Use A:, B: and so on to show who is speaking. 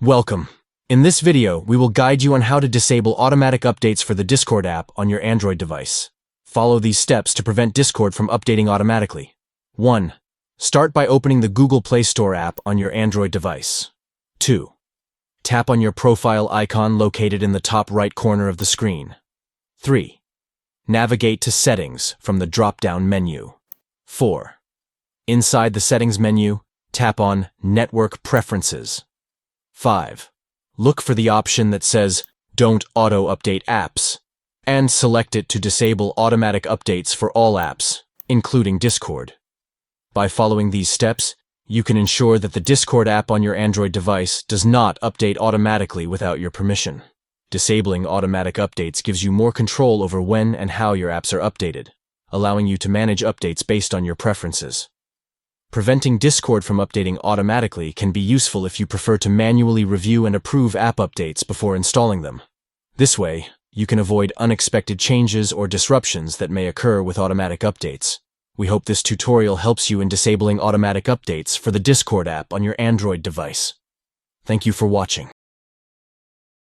A: Welcome. In this video, we will guide you on how to disable automatic updates for the Discord app on your Android device. Follow these steps to prevent Discord from updating automatically. 1. Start by opening the Google Play Store app on your Android device. 2. Tap on your profile icon located in the top right corner of the screen. 3. Navigate to Settings from the drop-down menu. 4. Inside the Settings menu, tap on Network Preferences. 5. Look for the option that says Don't Auto-Update Apps, and select it to disable automatic updates for all apps, including Discord. By following these steps, you can ensure that the Discord app on your Android device does not update automatically without your permission. Disabling automatic updates gives you more control over when and how your apps are updated, allowing you to manage updates based on your preferences. Preventing Discord from updating automatically can be useful if you prefer to manually review and approve app updates before installing them. This way, you can avoid unexpected changes or disruptions that may occur with automatic updates. We hope this tutorial helps you in disabling automatic updates for the Discord app on your Android device. Thank you for watching.